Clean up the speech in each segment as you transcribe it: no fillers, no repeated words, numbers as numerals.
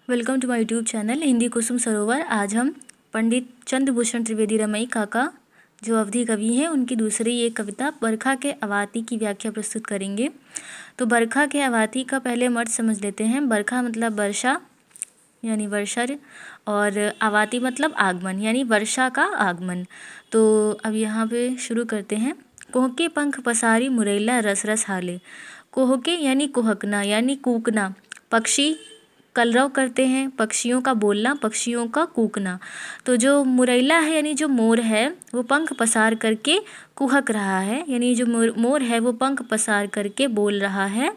Welcome to my YouTube channel Hindi Kusum Sarovar. आज हम पंडित चंद्रभूषण त्रिवेदी रमई काका जो अवधी कवि हैं उनकी दूसरी एक कविता बरखा के अवाती की व्याख्या प्रस्तुत करेंगे। तो बरखा के अवाती का पहले हम अर्थ समझ लेते हैं। बरखा मतलब वर्षा यानी वर्षा, और अवाती मतलब आगमन यानी वर्षा का आगमन। तो अब यहाँ पे शुरू करते हैं। कोहके पंख पसारी मुरैला रस रस हाले। कोहके यानी कुहकना यानी कूकना, पक्षी कलरव करते हैं, पक्षियों का बोलना, पक्षियों का कूकना। तो जो मुरैला है यानी जो मोर है वो पंख पसार करके कुहक रहा है, यानी जो मोर है वो पंख पसार करके बोल रहा है,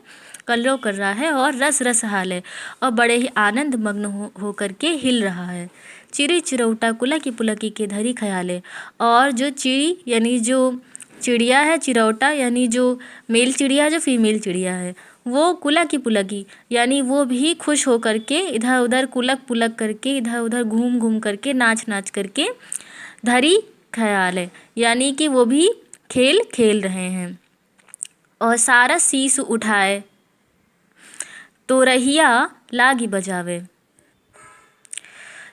कलरव कर रहा है और रस रस हाल है और बड़े ही आनंद मग्न हो करके हिल रहा है। चिड़ी चिरौटा कुलकी पुलकी के धरी ख्याले। और जो चिड़ी यानी जो चिड़िया है, चिरौटा यानी जो मेल चिड़िया जो फीमेल चिड़िया है, वो कुलकी पुलकी यानी वो भी खुश हो करके इधर उधर कुलक पुलक करके इधर उधर घूम घूम करके नाच नाच करके धरी ख्याल है यानी कि वो भी खेल खेल रहे हैं। और सारस शीस उठाए तो रहिया लागी बजावे।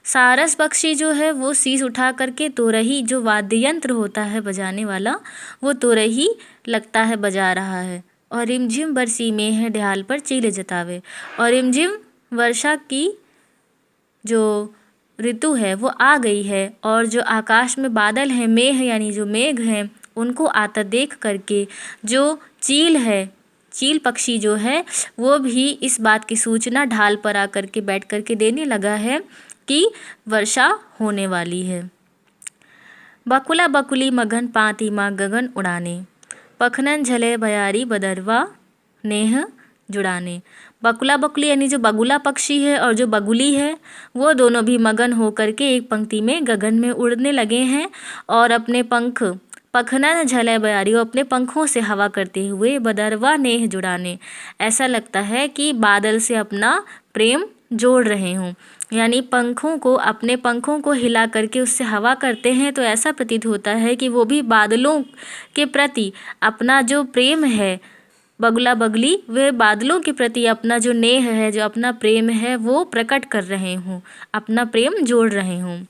सारस पक्षी जो है वो शीश उठा करके तोरही जो वाद्य यंत्र होता है बजाने वाला, वो तोरही लगता है बजा रहा है। और रिमझिम बरसी में है ढाल पर चीले जतावे। और रिमझिम वर्षा की जो ऋतु है वो आ गई है और जो आकाश में बादल हैं, मेघ यानी जो मेघ हैं, उनको आता देख करके जो चील है, चील पक्षी जो है वो भी इस बात की सूचना ढाल पर आकर के बैठ करके देने लगा है कि वर्षा होने वाली है। बकुला बकुली मगन पाती माँ गगन उड़ाने। पखनन झले बयारी बदरवा नेह जुड़ाने। बकुला बकुली यानी जो बगुला पक्षी है और जो बगुली है वो दोनों भी मगन हो करके एक पंक्ति में गगन में उड़ने लगे हैं और अपने पंख पखनन झले बयारी और अपने पंखों से हवा करते हुए बदरवा नेह जुड़ाने, ऐसा लगता है कि बादल से अपना प्रेम जोड़ रहे हों। यानी पंखों को, अपने पंखों को हिला करके उससे हवा करते हैं तो ऐसा प्रतीत होता है कि वो भी बादलों के प्रति अपना जो प्रेम है, बगुला बगली वे बादलों के प्रति अपना जो नेह है, जो अपना प्रेम है वो प्रकट कर रहे हों, अपना प्रेम जोड़ रहे हों।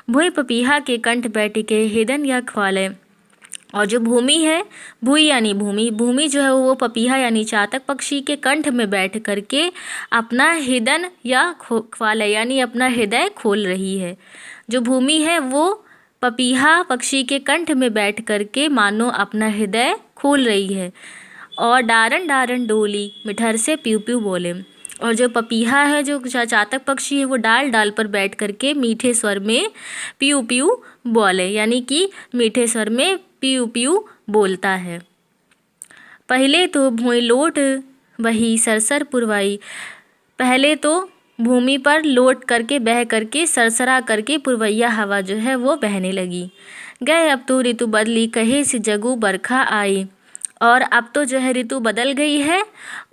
भूई पपीहा के कंठ बैठ के हिदन या ख्वाले। और जो भूमि है, भूई यानी भूमि, भूमि जो है वो पपीहा यानी चातक पक्षी के कंठ में बैठ करके अपना हिदन या ख्वाले यानी अपना हृदय खोल रही है। जो भूमि है वो पपीहा पक्षी के कंठ में बैठ करके मानो अपना हृदय खोल रही है। और डारन डारन डोली मिठर से प्यू प्यू बोले। और जो पपीहा है, जो चातक पक्षी है, वो डाल डाल पर बैठ करके मीठे स्वर में प्यू प्यू बोले यानी कि मीठे स्वर में प्यू प्यू बोलता है। पहले तो भूमि लोट वही सरसर पुरवाई। पहले तो भूमि पर लोट करके बह करके सरसरा करके पुरवैया हवा जो है वो बहने लगी। गए अब तो ऋतु बदली कहे से जगू बरखा आई। और अब तो जो है ऋतु बदल गई है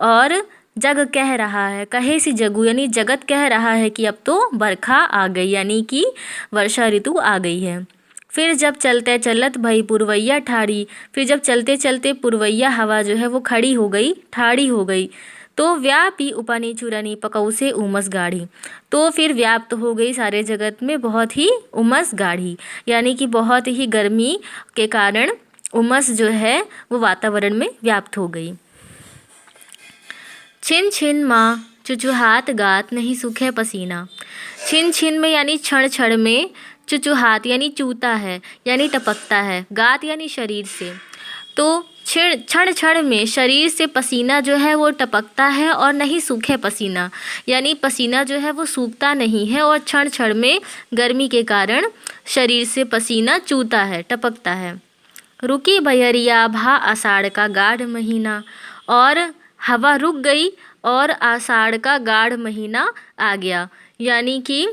और जग कह रहा है, कहे सी जगू यानी जगत कह रहा है कि अब तो बरखा आ गई यानी कि वर्षा ऋतु आ गई है। फिर जब चलते चलत भई पुरवैया ठाड़ी। फिर जब चलते चलते पुरवैया हवा जो है वो खड़ी हो गई, ठाड़ी हो गई। तो व्यापी उपनी चुरनी पकऊ से उमस गाढ़ी। तो फिर व्याप्त हो गई सारे जगत में बहुत ही उमस गाढ़ी यानी कि बहुत ही गर्मी के कारण उमस जो है वो वातावरण में व्याप्त हो गई। छिन छिन माँ चुचुहात गात नहीं सूखे पसीना। छिन छिन में यानी क्षण क्षण में, चुचुहात यानी चूता है यानी टपकता है, गात यानी शरीर से। तो क्षण क्षण में शरीर से पसीना जो है वो टपकता है और नहीं सूखे पसीना यानी पसीना जो है वो सूखता नहीं है और क्षण क्षण में गर्मी के कारण शरीर से पसीना चूता है, टपकता है। रुकी बयरिया भा आषाढ़ का गाढ़ महीना। और हवा रुक गई और आषाढ़ का गाढ़ महीना आ गया यानी कि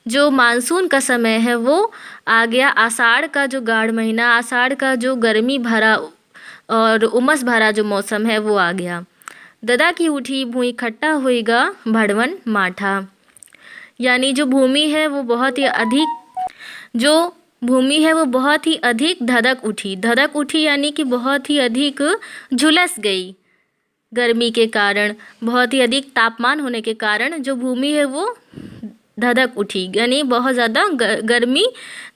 जो मानसून का समय है वो आ गया। आषाढ़ का जो गाढ़ महीना, आषाढ़ का जो गर्मी भरा और उमस भरा जो मौसम है वो आ गया। ददा की उठी भूई खट्टा होएगा भड़वन माठा। यानी जो भूमि है वो बहुत ही अधिक, जो भूमि है वो बहुत ही अधिक धधक उठी। धधक उठी यानी कि बहुत ही अधिक झुलस गई, गर्मी के कारण, बहुत ही अधिक तापमान होने के कारण जो भूमि है वो धधक उठी, यानी बहुत ज़्यादा गर्मी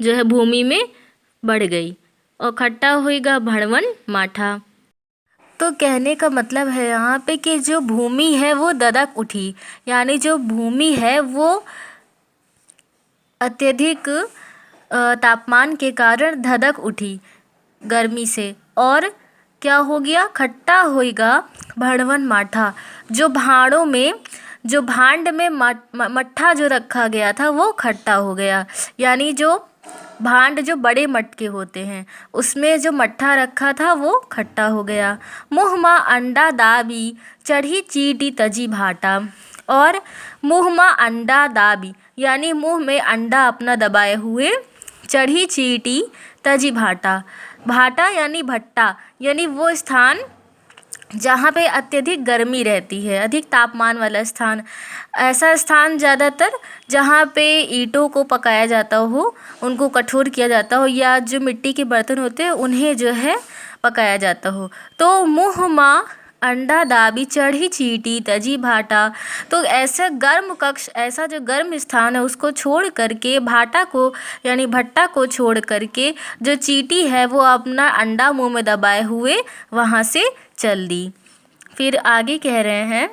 जो है भूमि में बढ़ गई। और खट्टा होएगा भणवन माठा। तो कहने का मतलब है यहाँ पे कि जो भूमि है वो धधक उठी, यानी जो भूमि है वो अत्यधिक तापमान के कारण धधक उठी गर्मी से। और क्या हो गया, खट्टा होएगा भणवन माठा। जो भांड में मट्ठा जो रखा गया था वो खट्टा हो गया, यानी जो भांड जो बड़े मटके होते हैं उसमें जो मट्ठा रखा था वो खट्टा हो गया। मुँह मा अंडा दाबी चढ़ी चीटी तजी भाटा। और मुँह मा अंडा दाबी यानी मुँह में अंडा अपना दबाए हुए, चढ़ी चीटी तजी भाटा। भाटा यानी भट्टा, यानी वो स्थान जहाँ पे अत्यधिक गर्मी रहती है, अधिक तापमान वाला स्थान। ऐसा स्थान ज़्यादातर जहाँ पे ईंटों को पकाया जाता हो, उनको कठोर किया जाता हो, या जो मिट्टी के बर्तन होते हैं उन्हें जो है पकाया जाता हो। तो मुँह मा अंडा दाबी चढ़ी चीटी तजी भाटा। तो ऐसा गर्म कक्ष, ऐसा जो गर्म स्थान है उसको छोड़ करके, भाटा को यानी भट्टा को छोड़ करके जो चीटी है वो अपना अंडा मुंह में दबाए हुए वहाँ से चल दी। फिर आगे कह रहे हैं,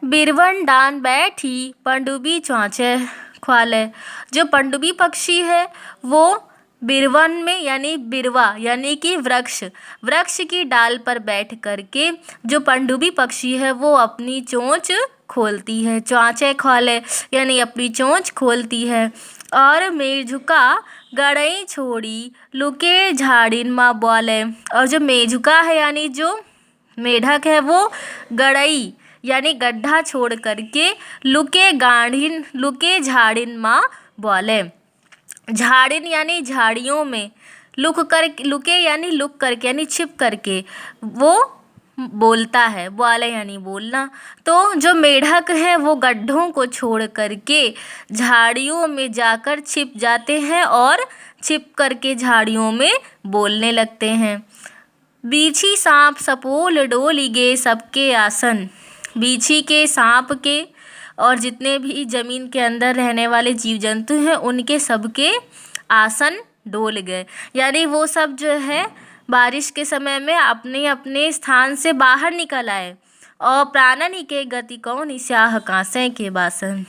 बिरवन डान बैठी पनडुब्बी चौंचे ख्वाले। जो पनडुब्बी पक्षी है वो बिरवन में, यानी बिरवा यानी कि वृक्ष की डाल पर बैठ करके जो पनडुब्बी पक्षी है वो अपनी चोंच खोलती है। चौंचे खोले यानी अपनी चोंच खोलती है। और मेझुका गड़ई छोड़ी लुके झाड़िन माँ बोले। और जो मेझुका है यानी जो मेढक है वो गड़ई यानी गड्ढा छोड़ करके लुके झाड़िन माँ बोले। झाड़िन यानी झाड़ियों में, लुके यानी लुक करके यानी छिप करके वो बोलता है, बोले यानी बोलना। तो जो मेढक है वो गड्ढों को छोड़ करके झाड़ियों में जाकर छिप जाते हैं और छिप करके झाड़ियों में बोलने लगते हैं। बीछी सांप सपोल डोली गे सबके आसन। बीछी के, सांप के और जितने भी ज़मीन के अंदर रहने वाले जीव जंतु हैं उनके सबके आसन डोल गए, यानी वो सब जो है बारिश के समय में अपने अपने स्थान से बाहर निकल आए। और प्राणन के गति कौन स्याह कांसे के बासन।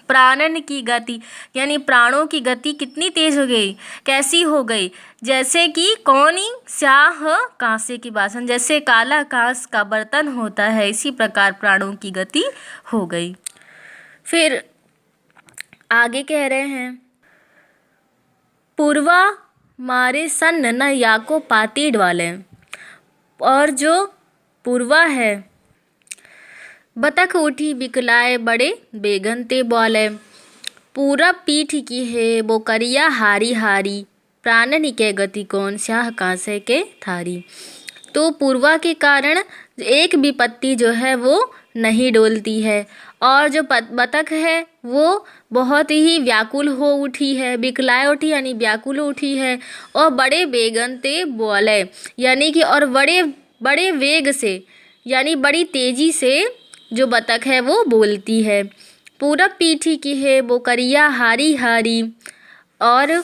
प्राणन की गति यानी प्राणों की गति कितनी तेज़ हो गई, कैसी हो गई, जैसे कि कौनी स्याह कांसे की बासन, जैसे काला कांस का बर्तन होता है, इसी प्रकार प्राणों की गति हो गई। फिर आगे कह रहे हैं, पूर्वा मारे सन्न न याको पाती डवाले। और जो पूर्वा है, बतख उठी बिकलाए बड़े बेगन ते बोले। पूरब पीठ की है वो करिया हारी हारी, प्राणन के गति कौन स्याह कांसे के थारी। तो पूर्वा के कारण एक भी पत्ती जो है वो नहीं डोलती है। और जो बतख है वो बहुत ही व्याकुल हो उठी है, बिकलाए उठी यानी व्याकुल उठी है। और बड़े बेगन ते बोले यानी कि और बड़े वेग से यानी बड़ी तेज़ी से जो बतख है वो बोलती है। पूरब पीठी की है वो करिया हारी हारी। और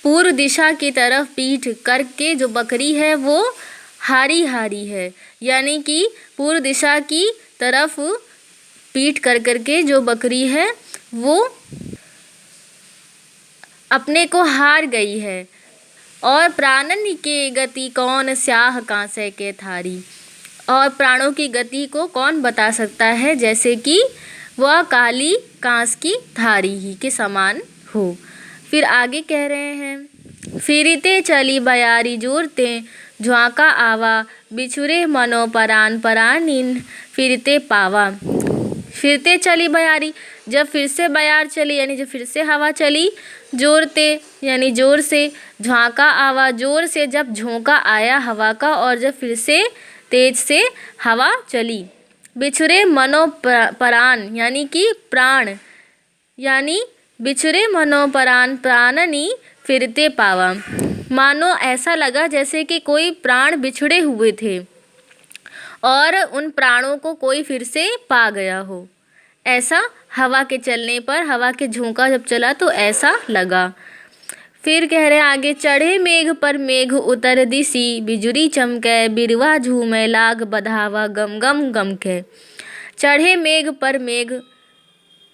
पूर्व दिशा की तरफ पीठ करके जो बकरी है वो हारी हारी है, यानी कि पूर्व दिशा की तरफ पीठ कर करके जो बकरी है वो अपने को हार गई है। और प्राणन के गति कौन स्याह कांसे के थारी। और प्राणों की गति को कौन बता सकता है, जैसे कि वह काली कांस की थारी ही के समान हो। फिर आगे कह रहे हैं, फिरते चली बयारी जोरते झोंका आवा, बिछुरे मनो परान परानीन फिरते पावा। फिरते चली बयारी, जब फिर से बयार चली यानी जब फिर से हवा चली, जोरते यानी जोर से, झोंका आवा जोर से जब झोंका आया हवा का और जब फिर से तेज से हवा चली। बिछुरे मनो परान यानी कि प्राण, यानी बिछुरे मनो परान प्राणनी फिरते पावा। मानो ऐसा लगा जैसे कि कोई प्राण बिछड़े हुए थे और उन प्राणों को कोई फिर से पा गया हो। ऐसा हवा के चलने पर, हवा के झोंका जब चला तो ऐसा लगा। फिर कह रहे आगे, चढ़े मेघ पर मेघ उतर दिसी, बिजुरी चमकै बिरवा झूमै लाग बधावा गम गम गम के। चढ़े मेघ पर मेघ,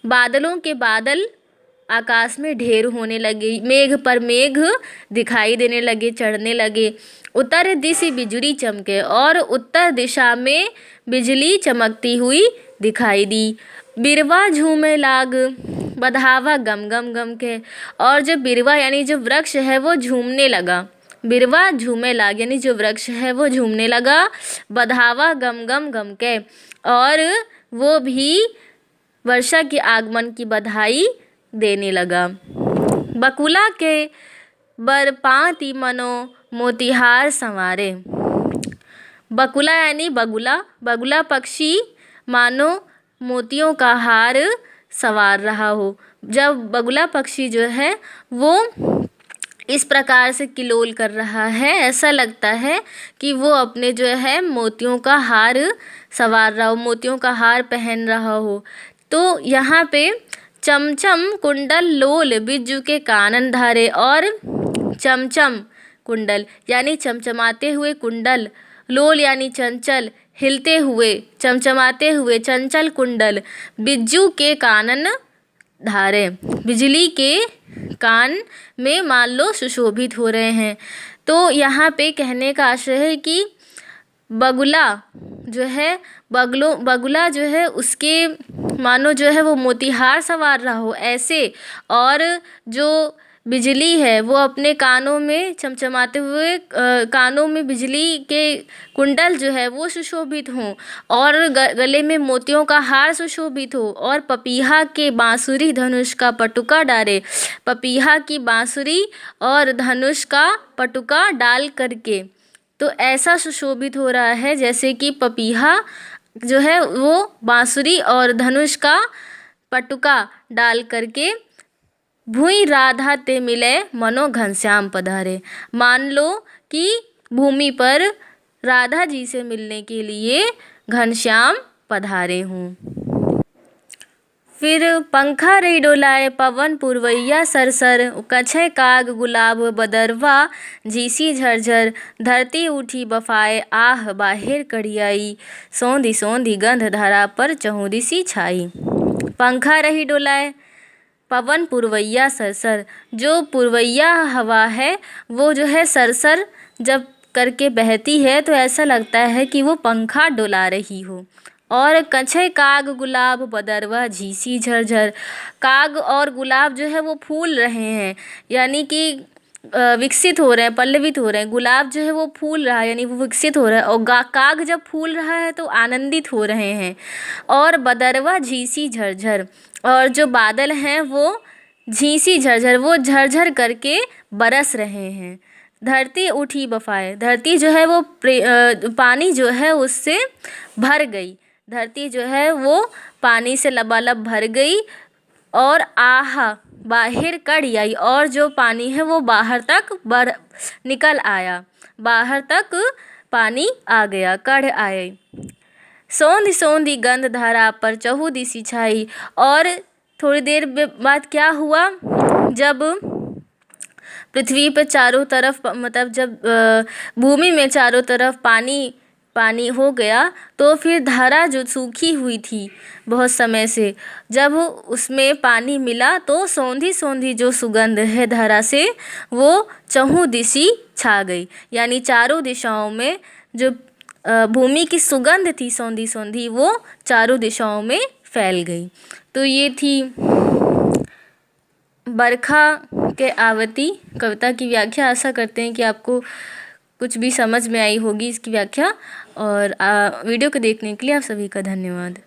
बादलों के बादल आकाश में ढेर होने लगे, मेघ पर मेघ दिखाई देने लगे, चढ़ने लगे। उत्तर दिशि बिजुली चमके, और उत्तर दिशा में बिजली चमकती हुई दिखाई दी। बिरवा झूमे लाग बधावा गम गम गम के, और जो बिरवा यानी जो वृक्ष है वो झूमने लगा। बिरवा झूमे लाग यानी जो वृक्ष है वो झूमने लगा। बधावा गम गम गम के, और वो भी वर्षा के आगमन की बधाई देने लगा। बकुला के बर पाती मनो मोतिहार संवारे। बकुला यानी बगुला, बगुला पक्षी मानो मोतियों का हार संवार रहा हो। जब बगुला पक्षी जो है वो इस प्रकार से किलोल कर रहा है, ऐसा लगता है कि वो अपने जो है मोतियों का हार संवार रहा हो, मोतियों का हार पहन रहा हो। तो यहाँ पे चमचम कुंडल लोल बिज्जू के कानन धारे, और चमचम कुंडल यानी चमचमाते हुए कुंडल, लोल यानी चंचल, हिलते हुए चमचमाते हुए चंचल कुंडल, बिज्जू के कानन धारे, बिजली के कान में मान लो सुशोभित हो रहे हैं। तो यहाँ पे कहने का आशय है कि बगुला जो है, बगुला जो है उसके मानो जो है वो मोतिहार संवार रहा हो ऐसे, और जो बिजली है वो अपने कानों में चमचमाते हुए कानों में बिजली के कुंडल जो है वो सुशोभित हों, और गले में मोतियों का हार सुशोभित हो, और पपीहा के बांसुरी धनुष का पटुका डाले, पपीहा की बांसुरी और धनुष का पटुका डाल करके, तो ऐसा सुशोभित हो रहा है जैसे कि पपीहा जो है वो बांसुरी और धनुष का पटुका डाल करके भूई राधा ते मिले मनो घनश्याम पधारे। मान लो कि भूमि पर राधा जी से मिलने के लिए घनश्याम पधारे हों। फिर पंखा रही डोलाए पवन पुरवैया सरसर, कछे काग गुलाब बदरवा झीसी झरझर, धरती उठी बफाए आह बाहिर कड़ियाई, सौंधी सौंधी गंध धारा पर चहुदिसी छाई। पंखा रही डोलाए, पवन पुरवैया सरसर, जो पुरवैया हवा है वो जो है सरसर जब करके बहती है तो ऐसा लगता है कि वो पंखा डोला रही हो। और कछे काग गुलाब बदरवा झीसी झरझर, काग और गुलाब जो है वो फूल रहे हैं, यानी कि विकसित हो रहे हैं, पल्लवित हो रहे हैं। गुलाब जो है वो फूल रहा है यानी वो विकसित हो रहा है, और काग जब फूल रहा है तो आनंदित हो रहे हैं। और बदरवा झीसी झरझर, और जो बादल हैं वो झीसी झरझर, वो झरझर करके बरस रहे हैं। धरती उठी बफाए, धरती जो है वो पानी जो है उससे भर गई, धरती जो है वो पानी से लबालब भर गई। और आहा बाहिर कड़ आई, और जो पानी है वो बाहर तक निकल आया, बाहर तक पानी आ गया, कड़ आए। सौंधी सौंधी गंध धारा पर चहुदिसी छाई, और थोड़ी देर बाद क्या हुआ, जब पृथ्वी पे चारों तरफ मतलब जब भूमि में चारों तरफ पानी पानी हो गया, तो फिर धारा जो सूखी हुई थी बहुत समय से, जब उसमें पानी मिला तो सौंधी सौंधी जो सुगंध है धारा से वो चहुं दिशी छा गई, यानी चारों दिशाओं में जो भूमि की सुगंध थी सौंधी सौंधी वो चारों दिशाओं में फैल गई। तो ये थी बरखा के आवती कविता की व्याख्या। आशा करते हैं कि आपको कुछ भी समझ में आई होगी इसकी व्याख्या, और वीडियो को देखने के लिए आप सभी का धन्यवाद।